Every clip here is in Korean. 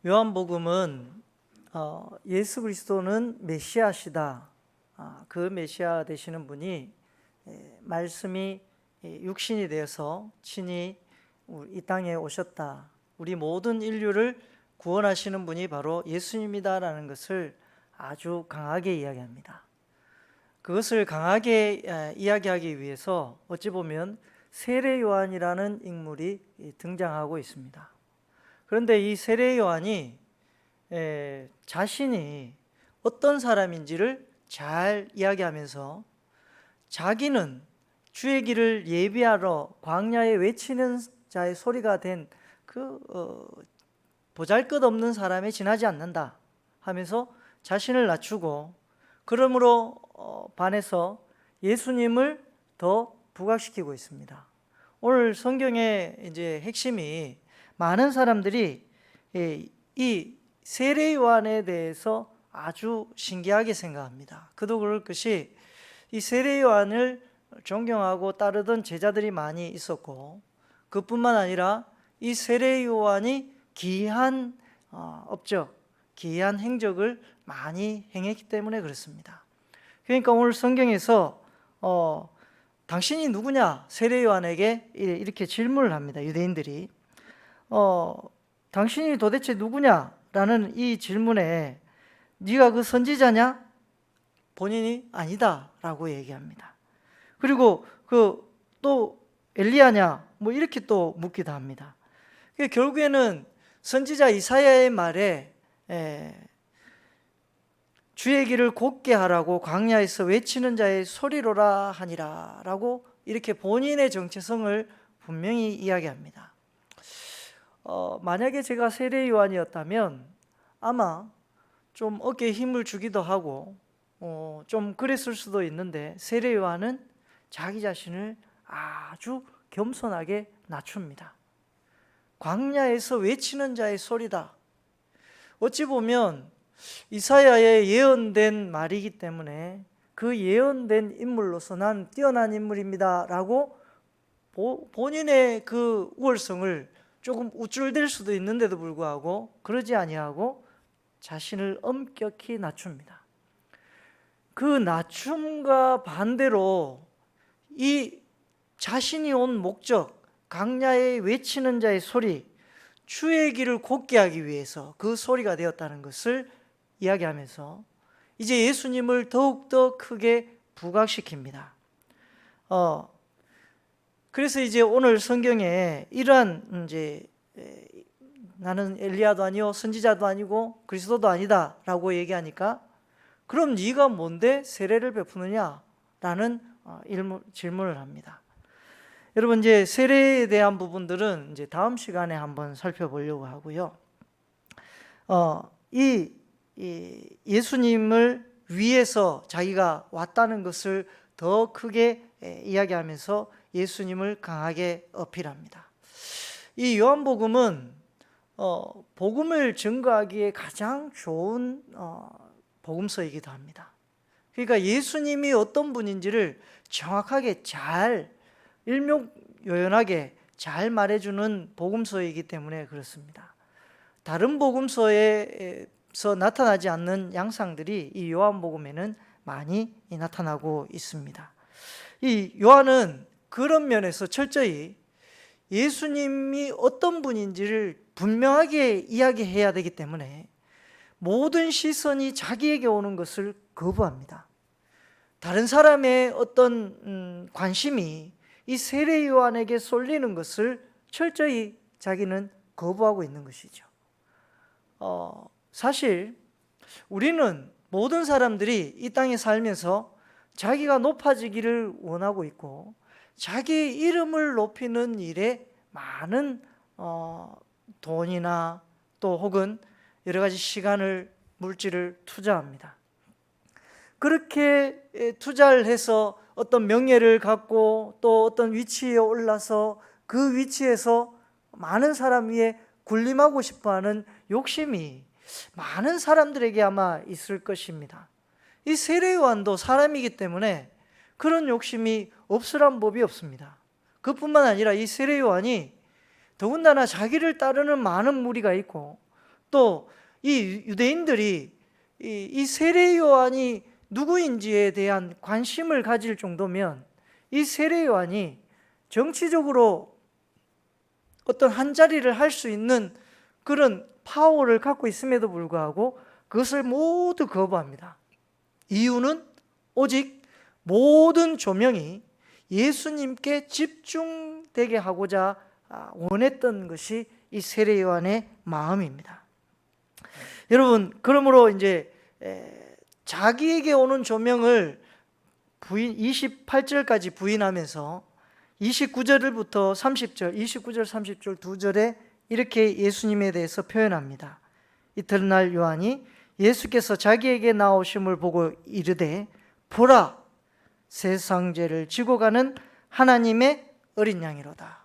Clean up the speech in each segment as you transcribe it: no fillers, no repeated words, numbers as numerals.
요한복음은 예수 그리스도는 메시아시다. 그 메시아 되시는 분이 말씀이 육신이 되어서 친히 이 땅에 오셨다. 우리 모든 인류를 구원하시는 분이 바로 예수님이다라는 것을 아주 강하게 이야기합니다. 그것을 강하게 이야기하기 위해서 어찌 보면 세례 요한이라는 인물이 등장하고 있습니다. 그런데 이 세례 요한이 자신이 어떤 사람인지를 잘 이야기하면서 자기는 주의 길을 예비하러 광야에 외치는 자의 소리가 된 보잘것없는 사람에 지나지 않는다 하면서 자신을 낮추고, 그러므로 반해서 예수님을 더 부각시키고 있습니다. 오늘 성경의 이제 핵심이, 많은 사람들이 이 세례 요한에 대해서 아주 신기하게 생각합니다. 그도 그럴 것이, 이 세례 요한을 존경하고 따르던 제자들이 많이 있었고, 그뿐만 아니라 이 세례 요한이 기이한 업적, 기이한 행적을 많이 행했기 때문에 그렇습니다. 그러니까 오늘 성경에서 당신이 누구냐? 세례 요한에게 이렇게 질문을 합니다. 유대인들이 당신이 도대체 누구냐라는 이 질문에, 네가 그 선지자냐? 본인이 아니다라고 얘기합니다. 그리고 또 엘리야냐? 뭐 이렇게 또 묻기도 합니다. 결국에는 선지자 이사야의 말에 주의 길을 곧게 하라고 광야에서 외치는 자의 소리로라 하니라 라고 이렇게 본인의 정체성을 분명히 이야기합니다. 만약에 제가 세례 요한이었다면 아마 좀 어깨에 힘을 주기도 하고 좀 그랬을 수도 있는데, 세례 요한은 자기 자신을 아주 겸손하게 낮춥니다. 광야에서 외치는 자의 소리다. 어찌 보면 이사야의 예언된 말이기 때문에 그 예언된 인물로서 난 뛰어난 인물입니다 라고 본인의 그 우월성을 조금 우쭐댈 수도 있는데도 불구하고 그러지 아니하고 자신을 엄격히 낮춥니다. 그 낮춤과 반대로 이 자신이 온 목적, 광야에 외치는 자의 소리, 주의 길을 곧게 하기 위해서 그 소리가 되었다는 것을 이야기하면서 이제 예수님을 더욱더 크게 부각시킵니다. 그래서 이제 오늘 성경에 이러한 이제 나는 엘리야도 아니요 선지자도 아니고 그리스도도 아니다라고 얘기하니까, 그럼 네가 뭔데 세례를 베푸느냐라는 질문을 합니다. 여러분, 이제 세례에 대한 부분들은 이제 다음 시간에 한번 살펴보려고 하고요. 이 예수님을 위해서 자기가 왔다는 것을 더 크게 이야기하면서 예수님을 강하게 어필합니다. 이 요한복음은 복음을 증거하기에 가장 좋은 복음서이기도 합니다. 그러니까 예수님이 어떤 분인지를 정확하게 잘 일목요연하게 잘 말해주는 복음서이기 때문에 그렇습니다. 다른 복음서에서 나타나지 않는 양상들이 이 요한복음에는 많이 나타나고 있습니다. 이 요한은 그런 면에서 철저히 예수님이 어떤 분인지를 분명하게 이야기해야 되기 때문에 모든 시선이 자기에게 오는 것을 거부합니다. 다른 사람의 어떤 관심이 이 세례 요한에게 쏠리는 것을 철저히 자기는 거부하고 있는 것이죠. 사실 우리는 모든 사람들이 이 땅에 살면서 자기가 높아지기를 원하고 있고, 자기 이름을 높이는 일에 많은 돈이나 또 혹은 여러 가지 시간을, 물질을 투자합니다. 그렇게 투자를 해서 어떤 명예를 갖고 또 어떤 위치에 올라서 그 위치에서 많은 사람 위에 군림하고 싶어하는 욕심이 많은 사람들에게 아마 있을 것입니다. 이 세례 요한도 사람이기 때문에 그런 욕심이 없으란 법이 없습니다. 그뿐만 아니라 이 세례 요한이 더군다나 자기를 따르는 많은 무리가 있고 또 이 유대인들이 이 세례 요한이 누구인지에 대한 관심을 가질 정도면 이 세례 요한이 정치적으로 어떤 한 자리를 할 수 있는 그런 파워를 갖고 있음에도 불구하고 그것을 모두 거부합니다. 이유는 오직 모든 조명이 예수님께 집중되게 하고자 원했던 것이 이 세례 요한의 마음입니다. 여러분, 그러므로 이제 자기에게 오는 조명을 28절까지 부인하면서 29절부터 30절, 29절, 30절 두 절에 이렇게 예수님에 대해서 표현합니다. 이튿날 요한이 예수께서 자기에게 나오심을 보고 이르되 보라, 세상 죄를 지고 가는 하나님의 어린 양이로다.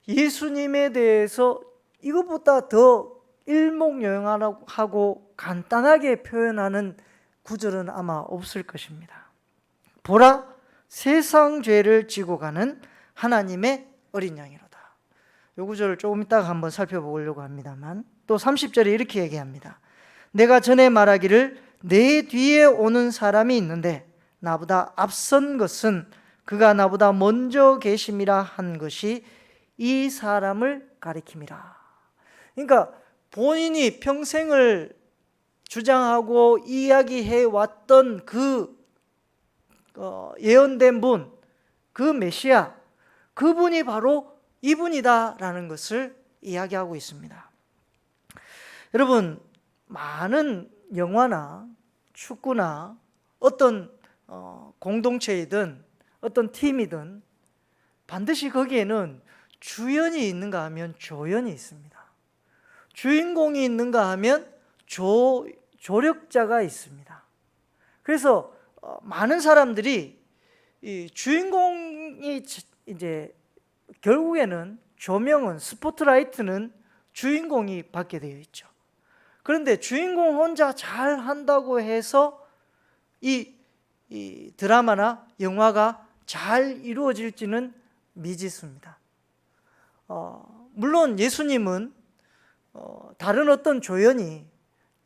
예수님에 대해서 이것보다 더 일목요연하고 간단하게 표현하는 구절은 아마 없을 것입니다. 보라, 세상 죄를 지고 가는 하나님의 어린 양이로다. 이 구절을 조금 이따가 한번 살펴보려고 합니다만, 또 30절에 이렇게 얘기합니다. 내가 전에 말하기를 내 뒤에 오는 사람이 있는데 나보다 앞선 것은 그가 나보다 먼저 계심이라 한 것이 이 사람을 가리킴이라. 그러니까 본인이 평생을 주장하고 이야기해 왔던 그 예언된 분, 그 메시아, 그분이 바로 이분이다라는 것을 이야기하고 있습니다. 여러분, 많은 영화나 축구나 어떤 공동체이든 어떤 팀이든 반드시 거기에는 주연이 있는가 하면 조연이 있습니다. 주인공이 있는가 하면 조력자가 있습니다. 그래서 많은 사람들이 이 주인공이 이제 결국에는 조명은, 스포트라이트는 주인공이 받게 되어 있죠. 그런데 주인공 혼자 잘 한다고 해서 이 드라마나 영화가 잘 이루어질지는 미지수입니다. 물론 예수님은 다른 어떤 조연이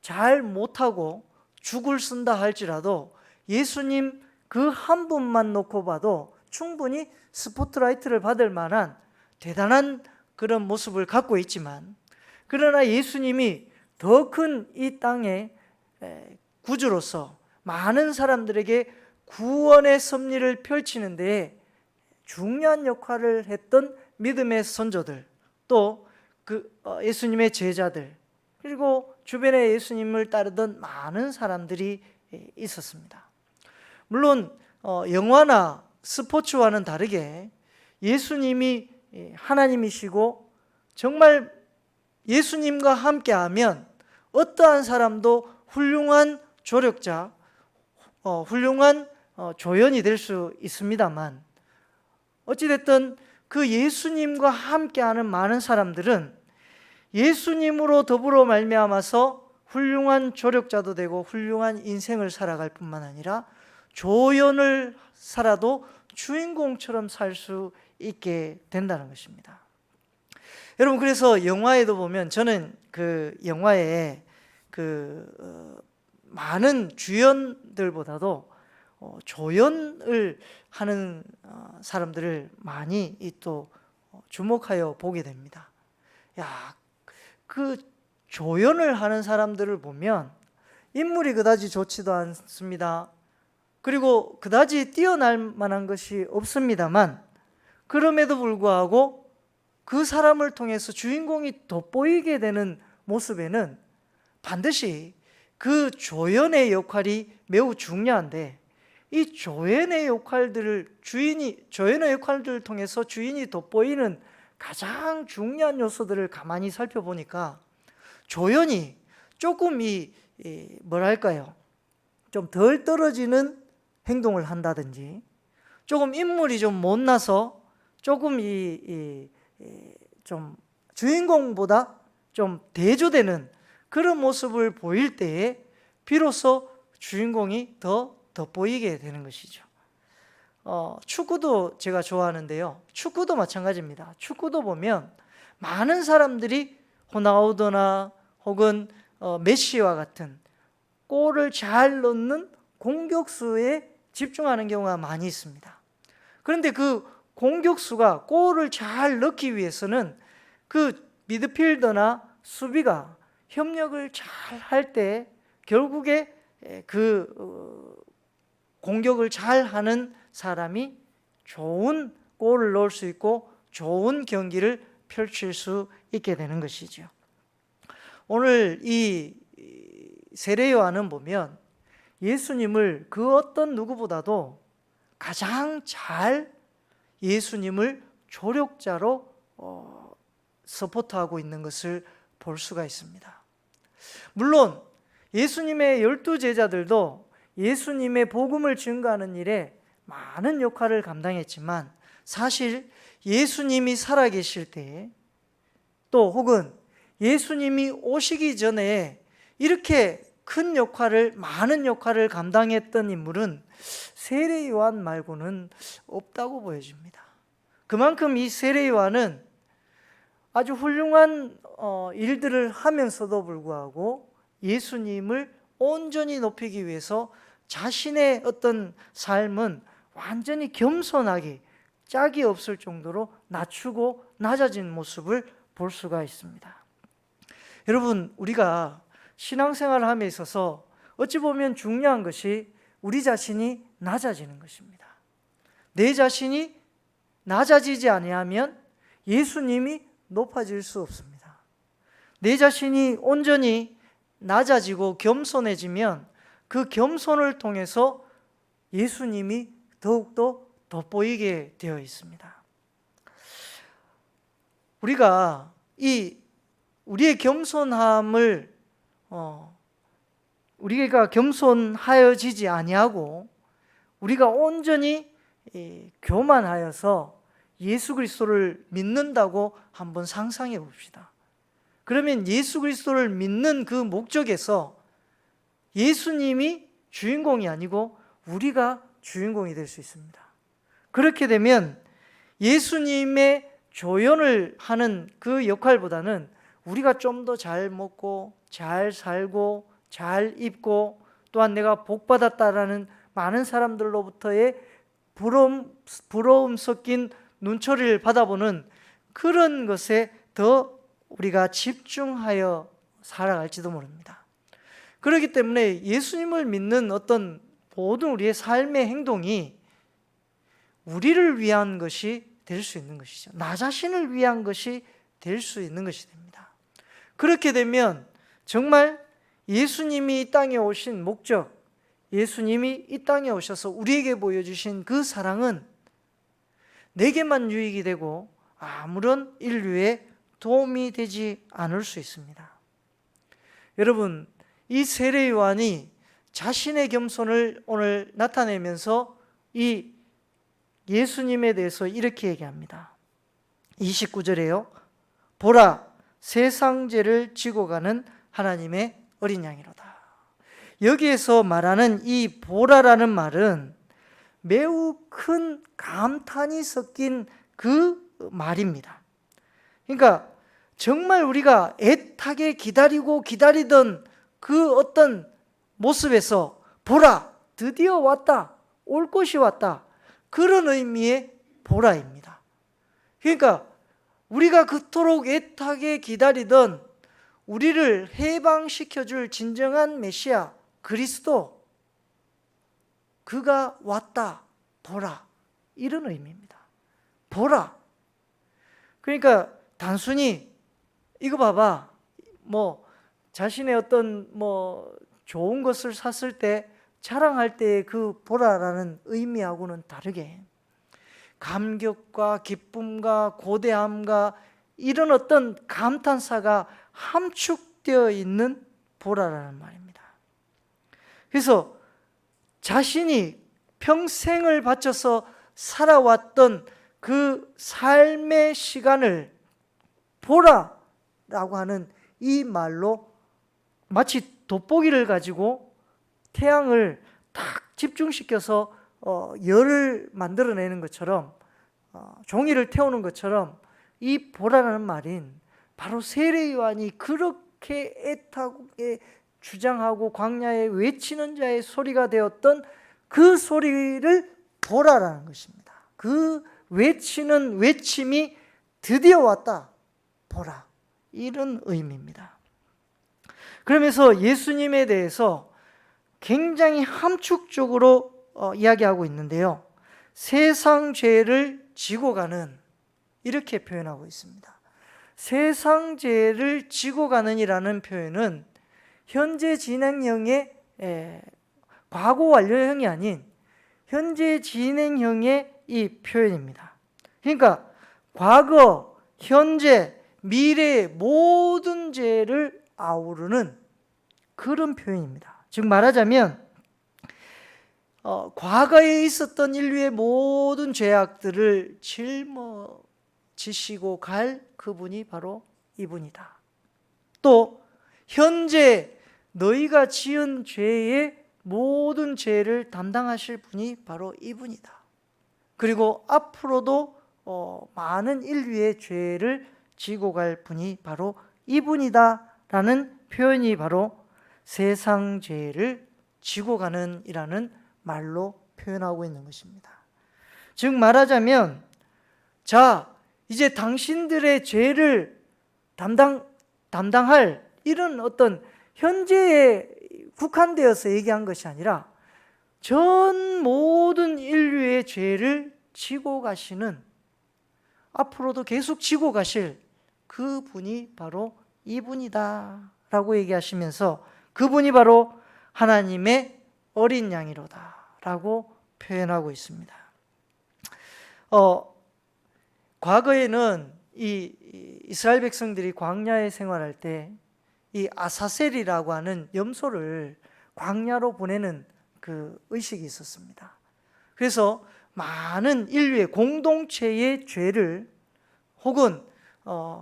잘 못하고 죽을 쓴다 할지라도 예수님 그 한 분만 놓고 봐도 충분히 스포트라이트를 받을 만한 대단한 그런 모습을 갖고 있지만, 그러나 예수님이 더 큰 이 땅의 구주로서 많은 사람들에게 구원의 섭리를 펼치는 데에 중요한 역할을 했던 믿음의 선조들, 또 예수님의 제자들, 그리고 주변에 예수님을 따르던 많은 사람들이 있었습니다. 물론 영화나 스포츠와는 다르게 예수님이 하나님이시고 정말 예수님과 함께하면 어떠한 사람도 훌륭한 조력자, 훌륭한 조연이 될 수 있습니다만, 어찌됐든 그 예수님과 함께하는 많은 사람들은 예수님으로 더불어 말미암아서 훌륭한 조력자도 되고 훌륭한 인생을 살아갈 뿐만 아니라 조연을 살아도 주인공처럼 살 수 있게 된다는 것입니다. 여러분, 그래서 영화에도 보면 저는 그 영화에 많은 주연들보다도 조연을 하는 사람들을 많이 또 주목하여 보게 됩니다. 그 조연을 하는 사람들을 보면 인물이 그다지 좋지도 않습니다. 그리고 그다지 뛰어날 만한 것이 없습니다만, 그럼에도 불구하고 그 사람을 통해서 주인공이 돋보이게 되는 모습에는 반드시 그 조연의 역할이 매우 중요한데, 이 조연의 역할들을 통해서 주인이 돋보이는 가장 중요한 요소들을 가만히 살펴보니까 조연이 조금 좀 덜 떨어지는 행동을 한다든지, 조금 인물이 좀 못나서 조금 좀 주인공보다 좀 대조되는 그런 모습을 보일 때에 비로소 주인공이 더 돋보이게 되는 것이죠. 축구도 제가 좋아하는데요, 축구도 마찬가지입니다. 축구도 보면 많은 사람들이 호나우두나 혹은 메시와 같은 골을 잘 넣는 공격수에 집중하는 경우가 많이 있습니다. 그런데 그 공격수가 골을 잘 넣기 위해서는 그 미드필더나 수비가 협력을 잘 할 때 결국에 그 공격을 잘 하는 사람이 좋은 골을 넣을 수 있고 좋은 경기를 펼칠 수 있게 되는 것이죠. 오늘 이 세례 요한은 보면 예수님을 그 어떤 누구보다도 가장 잘 예수님을 조력자로 서포트하고 있는 것을 볼 수가 있습니다. 물론 예수님의 12제자들도 예수님의 복음을 증거하는 일에 많은 역할을 감당했지만 사실 예수님이 살아계실 때에 또 혹은 예수님이 오시기 전에 이렇게 큰 역할을, 많은 역할을 감당했던 인물은 세례 요한 말고는 없다고 보여집니다. 그만큼 이 세례 요한은 아주 훌륭한 일들을 하면서도 불구하고 예수님을 온전히 높이기 위해서 자신의 어떤 삶은 완전히 겸손하게 짝이 없을 정도로 낮추고 낮아진 모습을 볼 수가 있습니다. 여러분, 우리가 신앙생활을 함에 있어서 어찌 보면 중요한 것이 우리 자신이 낮아지는 것입니다. 내 자신이 낮아지지 아니하면 예수님이 높아질 수 없습니다. 내 자신이 온전히 낮아지고 겸손해지면 그 겸손을 통해서 예수님이 더욱더 돋보이게 되어 있습니다. 우리가 우리의 겸손함을 우리가 겸손하여지지 아니하고 우리가 온전히 교만하여서 예수 그리스도를 믿는다고 한번 상상해 봅시다. 그러면 예수 그리스도를 믿는 그 목적에서 예수님이 주인공이 아니고 우리가 주인공이 될 수 있습니다. 그렇게 되면 예수님의 조연을 하는 그 역할보다는 우리가 좀 더 잘 먹고 잘 살고 잘 입고 또한 내가 복받았다라는 많은 사람들로부터의 부러움 섞인 눈초리를 받아보는 그런 것에 더 우리가 집중하여 살아갈지도 모릅니다. 그렇기 때문에 예수님을 믿는 어떤 모든 우리의 삶의 행동이 우리를 위한 것이 될 수 있는 것이죠. 나 자신을 위한 것이 될 수 있는 것이 됩니다. 그렇게 되면 정말 예수님이 이 땅에 오신 목적, 예수님이 이 땅에 오셔서 우리에게 보여주신 그 사랑은 내게만 유익이 되고 아무런 인류에 도움이 되지 않을 수 있습니다. 여러분, 이 세례 요한이 자신의 겸손을 오늘 나타내면서 이 예수님에 대해서 이렇게 얘기합니다. 29절에요. 보라, 세상 죄를 지고 가는 하나님의 어린 양이로다. 여기에서 말하는 이 보라라는 말은 매우 큰 감탄이 섞인 그 말입니다. 그러니까 정말 우리가 애타게 기다리던 그 어떤 모습에서 보라, 드디어 왔다, 올 것이 왔다, 그런 의미의 보라입니다. 그러니까 우리가 그토록 애타게 기다리던 우리를 해방시켜줄 진정한 메시아 그리스도, 그가 왔다, 보라, 이런 의미입니다. 보라. 그러니까 단순히 이거 봐봐, 자신의 어떤 좋은 것을 샀을 때 자랑할 때 그 보라라는 의미하고는 다르게 감격과 기쁨과 고대함과 이런 어떤 감탄사가 함축되어 있는 보라라는 말입니다. 그래서 자신이 평생을 바쳐서 살아왔던 그 삶의 시간을 보라라고 하는 이 말로 마치 돋보기를 가지고 태양을 딱 집중시켜서 열을 만들어내는 것처럼, 종이를 태우는 것처럼 이 보라라는 말인 바로 세례 요한이 그렇게 애타게 주장하고 광야에 외치는 자의 소리가 되었던 그 소리를 보라라는 것입니다. 그 외치는 외침이 드디어 왔다. 보라. 이런 의미입니다. 그러면서 예수님에 대해서 굉장히 함축적으로 이야기하고 있는데요. 세상 죄를 지고 가는, 이렇게 표현하고 있습니다. 세상 죄를 지고 가는이라는 표현은 현재 진행형의 과거 완료형이 아닌 현재 진행형의 이 표현입니다. 그러니까 과거, 현재, 미래의 모든 죄를 아우르는 그런 표현입니다. 즉 말하자면 과거에 있었던 인류의 모든 죄악들을 짊어지시고 갈 그분이 바로 이분이다. 또 현재 너희가 지은 죄의 모든 죄를 담당하실 분이 바로 이분이다. 그리고 앞으로도 많은 인류의 죄를 지고 갈 분이 바로 이분이다 라는 표현이 바로 세상 죄를 지고 가는 이라는 말로 표현하고 있는 것입니다. 즉 말하자면, 자, 이제 당신들의 죄를 담당할 이런 어떤 현재에 국한되어서 얘기한 것이 아니라 전 모든 인류의 죄를 지고 가시는, 앞으로도 계속 지고 가실 그분이 바로 이분이다 라고 얘기하시면서 그분이 바로 하나님의 어린 양이로다 라고 표현하고 있습니다. 과거에는 이 이스라엘 백성들이 광야에 생활할 때 이 아사셀이라고 하는 염소를 광야로 보내는 그 의식이 있었습니다. 그래서 많은 인류의 공동체의 죄를 혹은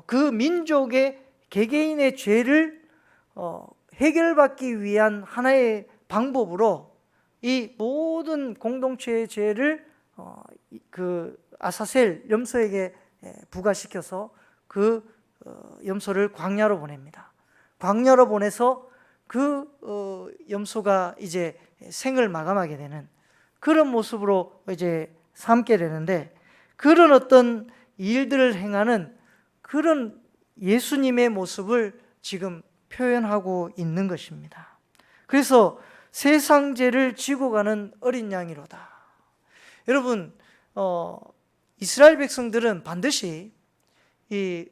그 민족의 개개인의 죄를 해결받기 위한 하나의 방법으로 이 모든 공동체의 죄를 그 아사셀 염소에게 부과시켜서 그 염소를 광야로 보냅니다. 광야로 보내서 그 염소가 이제 생을 마감하게 되는 그런 모습으로 이제 삼게 되는데, 그런 어떤 일들을 행하는 그런 예수님의 모습을 지금 표현하고 있는 것입니다. 그래서 세상 죄를 지고 가는 어린 양이로다. 여러분, 이스라엘 백성들은 반드시 이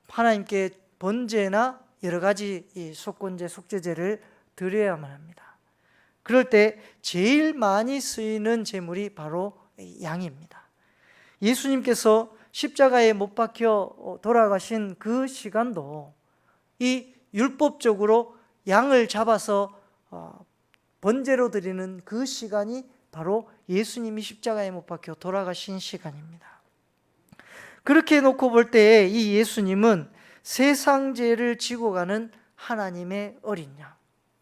하나님께 번제나 여러 가지 이 속건제, 속죄제를 드려야만 합니다. 그럴 때 제일 많이 쓰이는 제물이 바로 양입니다. 예수님께서 십자가에 못 박혀 돌아가신 그 시간도 이 율법적으로 양을 잡아서 번제로 드리는 그 시간이 바로 예수님이 십자가에 못 박혀 돌아가신 시간입니다. 그렇게 놓고 볼 때 이 예수님은 세상 죄를 지고 가는 하나님의 어린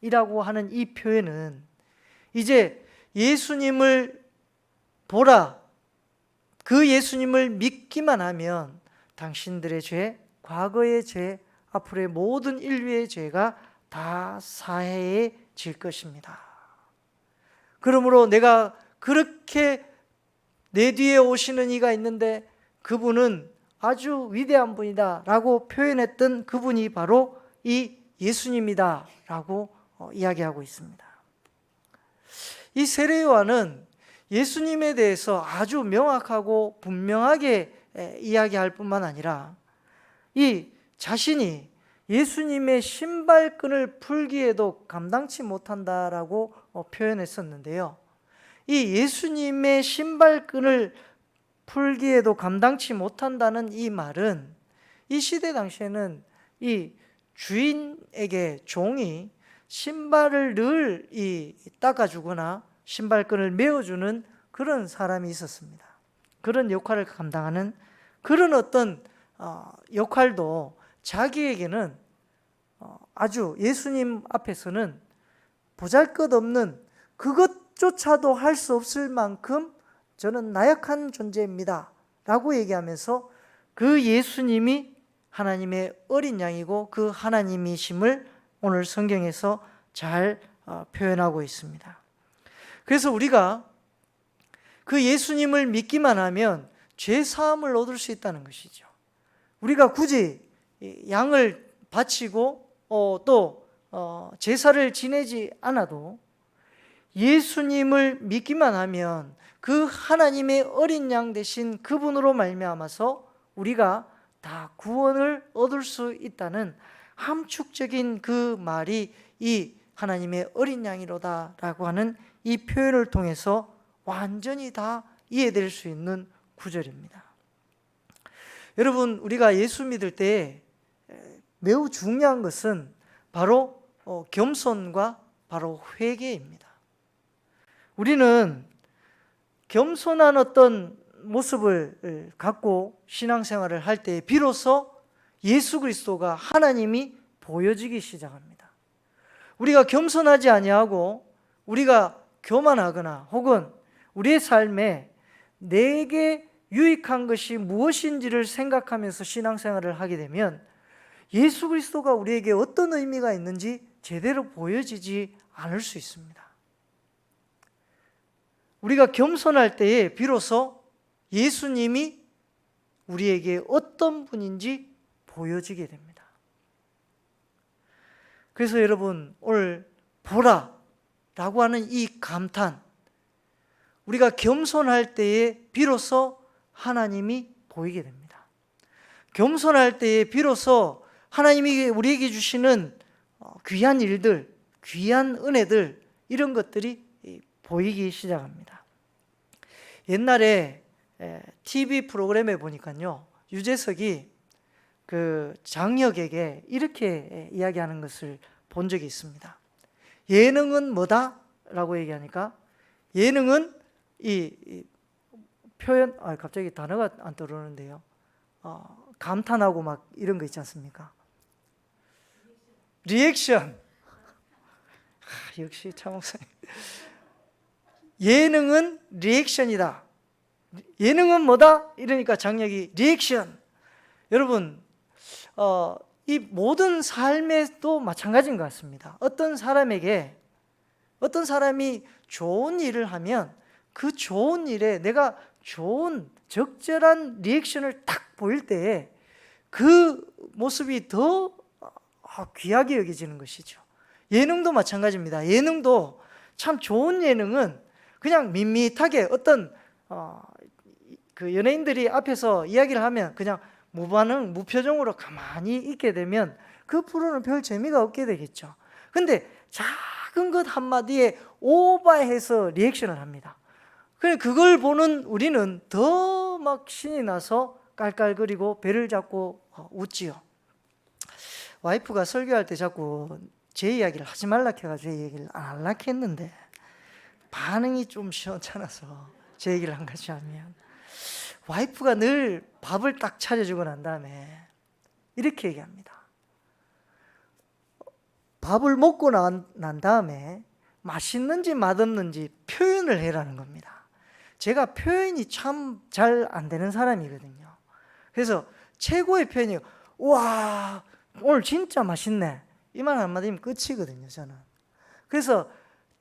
양이라고 하는 이 표현은 이제 예수님을 보라, 그 예수님을 믿기만 하면 당신들의 죄, 과거의 죄, 앞으로의 모든 인류의 죄가 다 사해질 것입니다. 그러므로 내가 그렇게 내 뒤에 오시는 이가 있는데 그분은 아주 위대한 분이다 라고 표현했던 그분이 바로 이 예수님이다 라고 이야기하고 있습니다. 이 세례 요한은 예수님에 대해서 아주 명확하고 분명하게 이야기할 뿐만 아니라 이 자신이 예수님의 신발끈을 풀기에도 감당치 못한다라고 표현했었는데요. 이 예수님의 신발끈을 풀기에도 감당치 못한다는 이 말은 이 시대 당시에는 이 주인에게 종이 신발을 늘 닦아주거나 신발끈을 메어주는 그런 사람이 있었습니다. 그런 역할을 감당하는 그런 어떤 역할도 자기에게는 아주 예수님 앞에서는 보잘것없는, 그것조차도 할 수 없을 만큼 저는 나약한 존재입니다 라고 얘기하면서 그 예수님이 하나님의 어린 양이고 그 하나님이심을 오늘 성경에서 잘 표현하고 있습니다. 그래서 우리가 그 예수님을 믿기만 하면 죄 사함을 얻을 수 있다는 것이죠. 우리가 굳이 양을 바치고 또 제사를 지내지 않아도 예수님을 믿기만 하면 그 하나님의 어린 양 되신 그분으로 말미암아서 우리가 다 구원을 얻을 수 있다는 함축적인 그 말이 이 하나님의 어린 양이로다라고 하는 이 표현을 통해서 완전히 다 이해될 수 있는 구절입니다. 여러분, 우리가 예수 믿을 때 매우 중요한 것은 바로 겸손과 바로 회개입니다. 우리는 겸손한 어떤 모습을 갖고 신앙생활을 할 때 비로소 예수 그리스도가 하나님이 보여지기 시작합니다. 우리가 겸손하지 아니하고 우리가 교만하거나 혹은 우리의 삶에 내게 유익한 것이 무엇인지를 생각하면서 신앙생활을 하게 되면 예수 그리스도가 우리에게 어떤 의미가 있는지 제대로 보여지지 않을 수 있습니다. 우리가 겸손할 때에 비로소 예수님이 우리에게 어떤 분인지 보여지게 됩니다. 그래서 여러분, 오늘 보라 라고 하는 이 감탄, 우리가 겸손할 때에 비로소 하나님이 보이게 됩니다. 겸손할 때에 비로소 하나님이 우리에게 주시는 귀한 일들, 귀한 은혜들, 이런 것들이 보이기 시작합니다. 옛날에 TV 프로그램에 보니까요, 유재석이 그 장혁에게 이렇게 이야기하는 것을 본 적이 있습니다. 예능은 뭐다? 라고 얘기하니까 예능은 이 표현, 갑자기 단어가 안 떠오르는데요. 감탄하고 막 이런 거 있지 않습니까? 리액션. 역시 차 목사님. 예능은 리액션이다. 예능은 뭐다? 이러니까 장혁이 리액션. 여러분, 이 모든 삶에도 마찬가지인 것 같습니다. 어떤 사람이 좋은 일을 하면 그 좋은 일에 내가 좋은 적절한 리액션을 딱 보일 때에 그 모습이 더 귀하게 여겨지는 것이죠. 예능도 마찬가지입니다. 예능도 참 좋은 예능은 그냥 밋밋하게 어떤 그 연예인들이 앞에서 이야기를 하면 그냥 무반응, 무표정으로 가만히 있게 되면 그 프로는 별 재미가 없게 되겠죠. 근데 작은 것 한마디에 오버해서 리액션을 합니다. 그걸 보는 우리는 더 막 신이 나서 깔깔거리고 배를 잡고 웃지요. 와이프가 설교할 때 자꾸 제 이야기를 하지 말라 해가지고 제 얘기를 안 하려고 했는데 반응이 좀 시원찮아서 제 얘기를 한 가지 하면, 와이프가 늘 밥을 딱 차려주고 난 다음에 이렇게 얘기합니다. 밥을 먹고 난 다음에 맛있는지 맛없는지 표현을 해라는 겁니다. 제가 표현이 참 잘 안 되는 사람이거든요. 그래서 최고의 표현이 와, 오늘 진짜 맛있네, 이 말 한마디면 끝이거든요, 저는. 그래서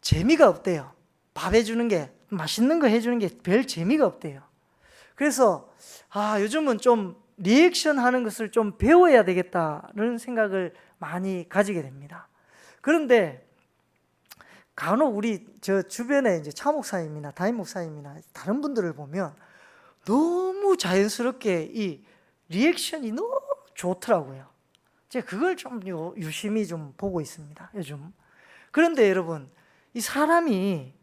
재미가 없대요. 밥 해주는 게, 맛있는 거 해주는 게 별 재미가 없대요. 그래서 요즘은 좀 리액션 하는 것을 좀 배워야 되겠다는 생각을 많이 가지게 됩니다. 그런데 간혹 우리 저 주변에 이제 차 목사님이나 담임 목사님이나 다른 분들을 보면 너무 자연스럽게 이 리액션이 너무 좋더라고요. 제가 그걸 좀 유심히 좀 보고 있습니다, 요즘. 그런데 여러분, 이 사람이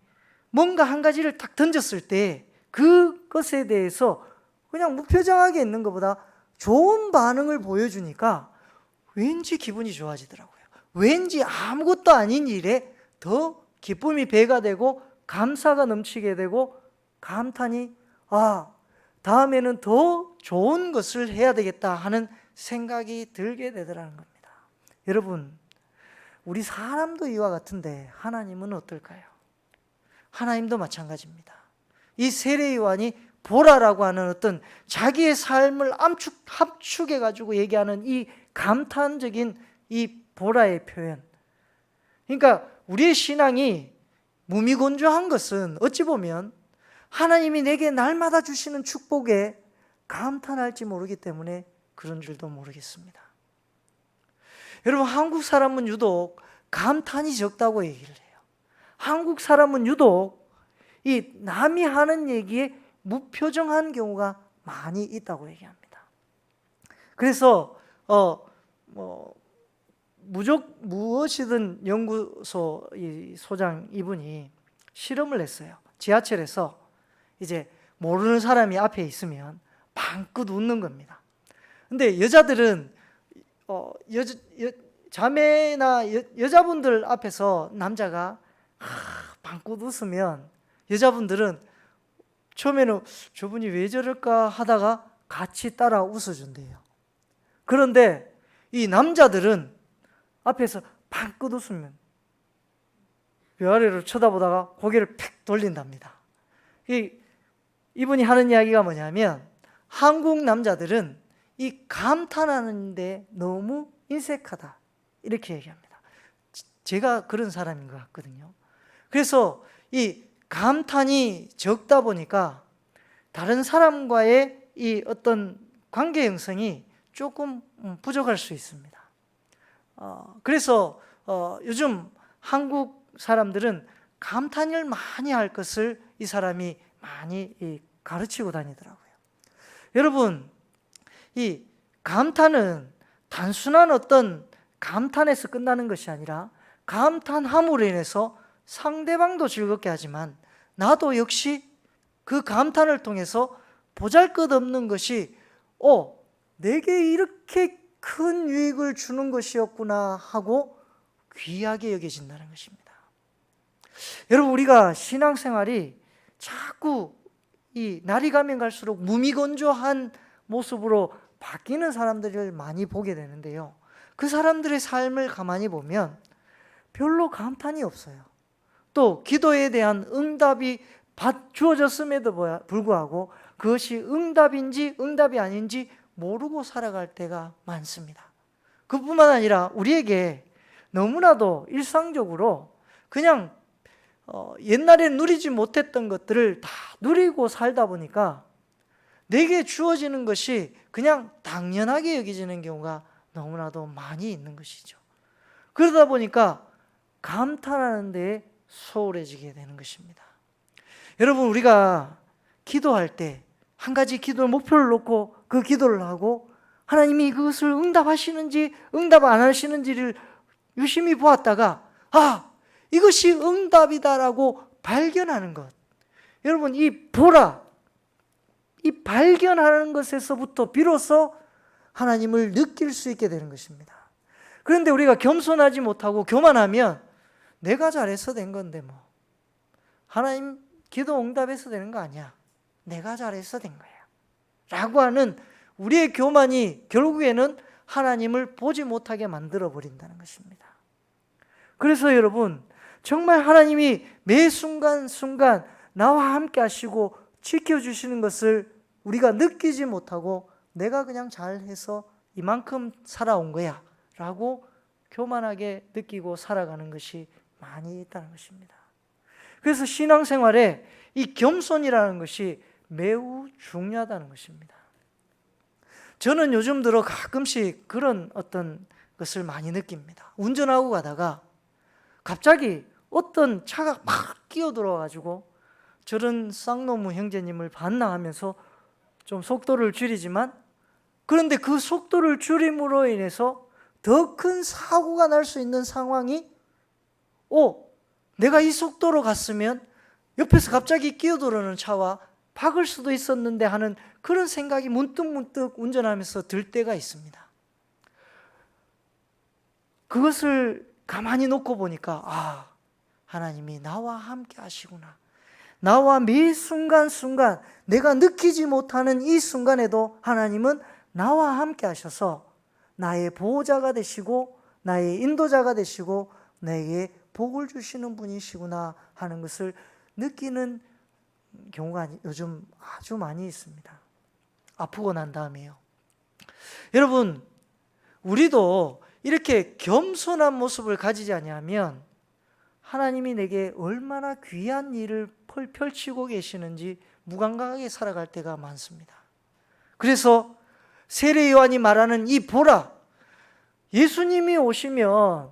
뭔가 한 가지를 딱 던졌을 때 그것에 대해서 그냥 무표정하게 있는 것보다 좋은 반응을 보여주니까 왠지 기분이 좋아지더라고요. 왠지 아무것도 아닌 일에 더 기쁨이 배가 되고 감사가 넘치게 되고 감탄이 다음에는 더 좋은 것을 해야 되겠다 하는 생각이 들게 되더라는 겁니다. 여러분, 우리 사람도 이와 같은데 하나님은 어떨까요? 하나님도 마찬가지입니다. 이 세례요한이 보라라고 하는 어떤 자기의 삶을 합축해가지고 얘기하는 이 감탄적인 이 보라의 표현. 그러니까 우리의 신앙이 무미건조한 것은 어찌 보면 하나님이 내게 날마다 주시는 축복에 감탄할지 모르기 때문에 그런 줄도 모르겠습니다. 여러분, 한국 사람은 유독 감탄이 적다고 얘기를 해요. 한국 사람은 유독 이 남이 하는 얘기에 무표정한 경우가 많이 있다고 얘기합니다. 그래서 무엇이든 연구소 이 소장 이분이 실험을 했어요. 지하철에서 이제 모르는 사람이 앞에 있으면 방긋 웃는 겁니다. 근데 여자들은 자매나 여자분들 앞에서 남자가 방긋 웃으면 여자분들은 처음에는 저분이 왜 저럴까 하다가 같이 따라 웃어준대요. 그런데 이 남자들은 앞에서 방긋 웃으면 위아래로 쳐다보다가 고개를 팩 돌린답니다. 이분이 하는 이야기가 뭐냐면 한국 남자들은 이 감탄하는데 너무 인색하다 이렇게 얘기합니다. 제가 그런 사람인 것 같거든요. 그래서 이 감탄이 적다 보니까 다른 사람과의 이 어떤 관계 형성이 조금 부족할 수 있습니다. 그래서 요즘 한국 사람들은 감탄을 많이 할 것을 이 사람이 많이 가르치고 다니더라고요. 여러분, 이 감탄은 단순한 어떤 감탄에서 끝나는 것이 아니라 감탄함으로 인해서 상대방도 즐겁게 하지만 나도 역시 그 감탄을 통해서 보잘것없는 것이 내게 이렇게 큰 유익을 주는 것이었구나 하고 귀하게 여겨진다는 것입니다. 여러분, 우리가 신앙생활이 자꾸 이 날이 가면 갈수록 무미건조한 모습으로 바뀌는 사람들을 많이 보게 되는데요. 그 사람들의 삶을 가만히 보면 별로 감탄이 없어요. 또 기도에 대한 응답이 주어졌음에도 불구하고 그것이 응답인지 응답이 아닌지 모르고 살아갈 때가 많습니다. 그뿐만 아니라 우리에게 너무나도 일상적으로 그냥 옛날에 누리지 못했던 것들을 다 누리고 살다 보니까 내게 주어지는 것이 그냥 당연하게 여겨지는 경우가 너무나도 많이 있는 것이죠. 그러다 보니까 감탄하는 데에 소홀해지게 되는 것입니다. 여러분, 우리가 기도할 때 한 가지 기도의 목표를 놓고 그 기도를 하고 하나님이 그것을 응답하시는지 응답 안 하시는지를 유심히 보았다가 이것이 응답이다라고 발견하는 것. 여러분, 이 발견하는 것에서부터 비로소 하나님을 느낄 수 있게 되는 것입니다. 그런데 우리가 겸손하지 못하고 교만하면 내가 잘해서 된 건데 하나님 기도 응답해서 되는 거 아니야. 내가 잘해서 된 거야 라고 하는 우리의 교만이 결국에는 하나님을 보지 못하게 만들어 버린다는 것입니다. 그래서 여러분, 정말 하나님이 매 순간순간 나와 함께 하시고 지켜주시는 것을 우리가 느끼지 못하고 내가 그냥 잘해서 이만큼 살아온 거야 라고 교만하게 느끼고 살아가는 것이 많이 있다는 것입니다. 그래서 신앙생활에 이 겸손이라는 것이 매우 중요하다는 것입니다. 저는 요즘 들어 가끔씩 그런 어떤 것을 많이 느낍니다. 운전하고 가다가 갑자기 어떤 차가 막 끼어들어가지고 저런 쌍놈의 형제님을 봤나 하면서 좀 속도를 줄이지만 그런데 그 속도를 줄임으로 인해서 더 큰 사고가 날 수 있는 상황이 내가 이 속도로 갔으면 옆에서 갑자기 끼어들어오는 차와 박을 수도 있었는데 하는 그런 생각이 문득문득 운전하면서 들 때가 있습니다. 그것을 가만히 놓고 보니까 하나님이 나와 함께 하시구나. 나와 매 순간순간 내가 느끼지 못하는 이 순간에도 하나님은 나와 함께 하셔서 나의 보호자가 되시고 나의 인도자가 되시고 내게 복을 주시는 분이시구나 하는 것을 느끼는 경우가 요즘 아주 많이 있습니다. 아프고 난 다음에요. 여러분, 우리도 이렇게 겸손한 모습을 가지지 아니하면 하나님이 내게 얼마나 귀한 일을 펼치고 계시는지 무감각하게 살아갈 때가 많습니다. 그래서 세례 요한이 말하는 이 보라, 예수님이 오시면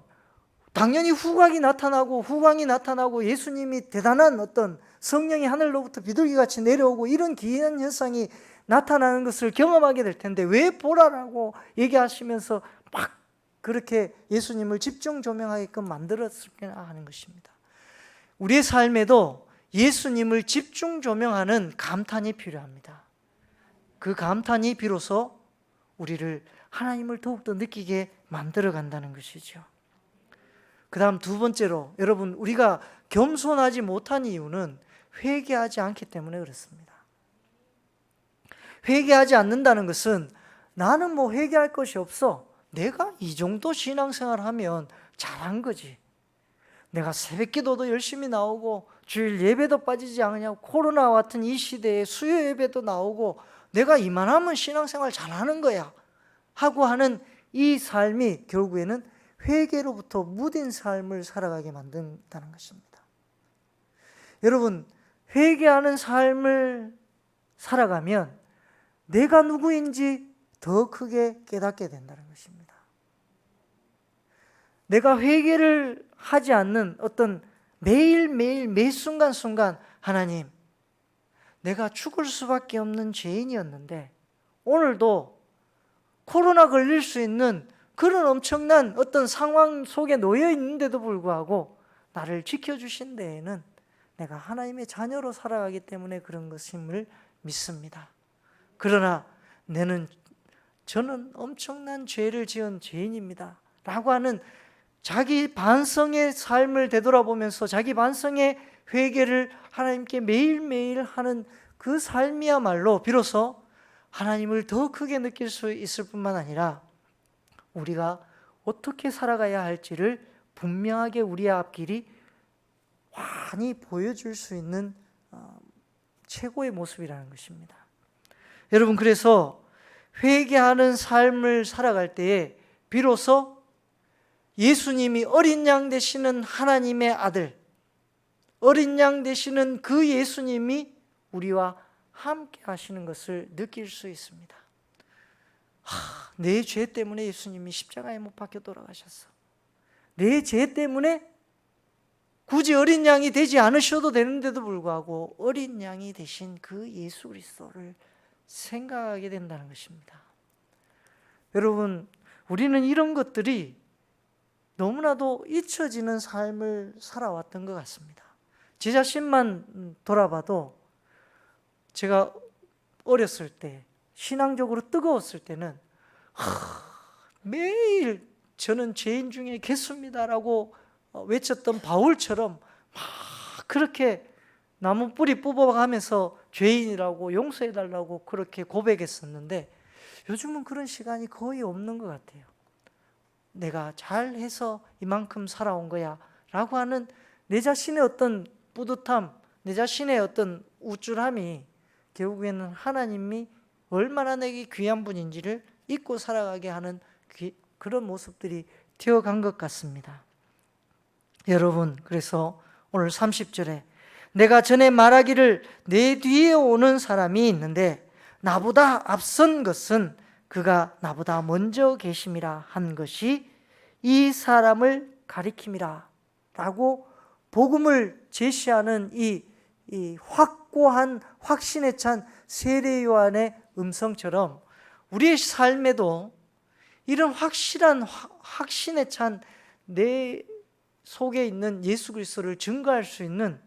당연히 후광이 나타나고 예수님이 대단한 어떤 성령이 하늘로부터 비둘기같이 내려오고 이런 기이한 현상이 나타나는 것을 경험하게 될 텐데 왜 보라라고 얘기하시면서 막 그렇게 예수님을 집중 조명하게끔 만들었을까 하는 것입니다. 우리의 삶에도 예수님을 집중 조명하는 감탄이 필요합니다. 그 감탄이 비로소 우리를 하나님을 더욱더 느끼게 만들어 간다는 것이죠. 그 다음 두 번째로, 여러분, 우리가 겸손하지 못한 이유는 회개하지 않기 때문에 그렇습니다. 회개하지 않는다는 것은 나는 뭐 회개할 것이 없어, 내가 이 정도 신앙생활 하면 잘한 거지, 내가 새벽기도도 열심히 나오고 주일 예배도 빠지지 않느냐고, 코로나 같은 이 시대에 수요 예배도 나오고 내가 이만하면 신앙생활 잘하는 거야 하고 하는 이 삶이 결국에는 회개로부터 무딘 삶을 살아가게 만든다는 것입니다. 여러분, 회개하는 삶을 살아가면 내가 누구인지 더 크게 깨닫게 된다는 것입니다. 내가 회개를 하지 않는 어떤 매일매일 매 순간순간, 하나님, 내가 죽을 수밖에 없는 죄인이었는데 오늘도 코로나 걸릴 수 있는 그런 엄청난 어떤 상황 속에 놓여 있는데도 불구하고 나를 지켜주신 데에는 내가 하나님의 자녀로 살아가기 때문에 그런 것임을 믿습니다. 그러나 저는 엄청난 죄를 지은 죄인입니다 라고 하는 자기 반성의 삶을 되돌아보면서 자기 반성의 회개를 하나님께 매일매일 하는 그 삶이야말로 비로소 하나님을 더 크게 느낄 수 있을 뿐만 아니라 우리가 어떻게 살아가야 할지를 분명하게 우리의 앞길이 환히 보여줄 수 있는 최고의 모습이라는 것입니다. 여러분, 그래서 회개하는 삶을 살아갈 때에 비로소 예수님이 어린 양 되시는 하나님의 아들, 어린 양 되시는 그 예수님이 우리와 함께 하시는 것을 느낄 수 있습니다. 내 죄 때문에 예수님이 십자가에 못 박혀 돌아가셨어. 내 죄 때문에 굳이 어린 양이 되지 않으셔도 되는데도 불구하고 어린 양이 되신 그 예수 그리스도를 생각하게 된다는 것입니다. 여러분, 우리는 이런 것들이 너무나도 잊혀지는 삶을 살아왔던 것 같습니다. 제 자신만 돌아봐도 제가 어렸을 때, 신앙적으로 뜨거웠을 때는 매일 저는 죄인 중에 개수입니다라고 외쳤던 바울처럼 막 그렇게 나무 뿌리 뽑아가면서 죄인이라고 용서해달라고 그렇게 고백했었는데 요즘은 그런 시간이 거의 없는 것 같아요. 내가 잘해서 이만큼 살아온 거야 라고 하는 내 자신의 어떤 뿌듯함, 내 자신의 어떤 우쭐함이 결국에는 하나님이 얼마나 내게 귀한 분인지를 잊고 살아가게 하는 그런 모습들이 되어간 것 같습니다. 여러분, 그래서 오늘 30절에 내가 전에 말하기를 내 뒤에 오는 사람이 있는데 나보다 앞선 것은 그가 나보다 먼저 계심이라 한 것이 이 사람을 가리킴이라 라고 복음을 제시하는 이 확고한 확신에 찬 세례 요한의 음성처럼 우리의 삶에도 이런 확실한 확신에 찬 내 속에 있는 예수 그리스도를 증거할 수 있는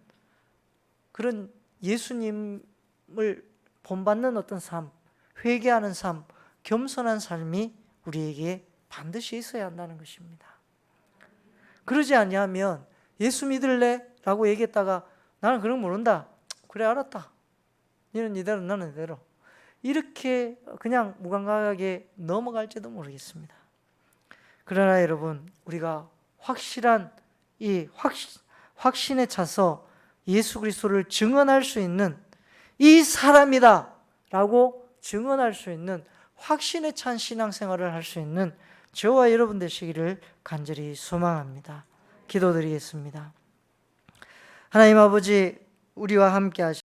그런 예수님을 본받는 어떤 삶, 회개하는 삶, 겸손한 삶이 우리에게 반드시 있어야 한다는 것입니다. 그러지 아니하면 예수 믿을래? 라고 얘기했다가 나는 그런 거 모른다. 그래, 알았다. 너는 이대로 나는 이대로. 이렇게 그냥 무감각하게 넘어갈지도 모르겠습니다. 그러나 여러분, 우리가 확실한 이 확신에 차서 예수 그리스도를 증언할 수 있는 이 사람이다 라고 증언할 수 있는 확신에 찬 신앙생활을 할 수 있는 저와 여러분 되시기를 간절히 소망합니다. 기도드리겠습니다. 하나님 아버지, 우리와 함께 하시고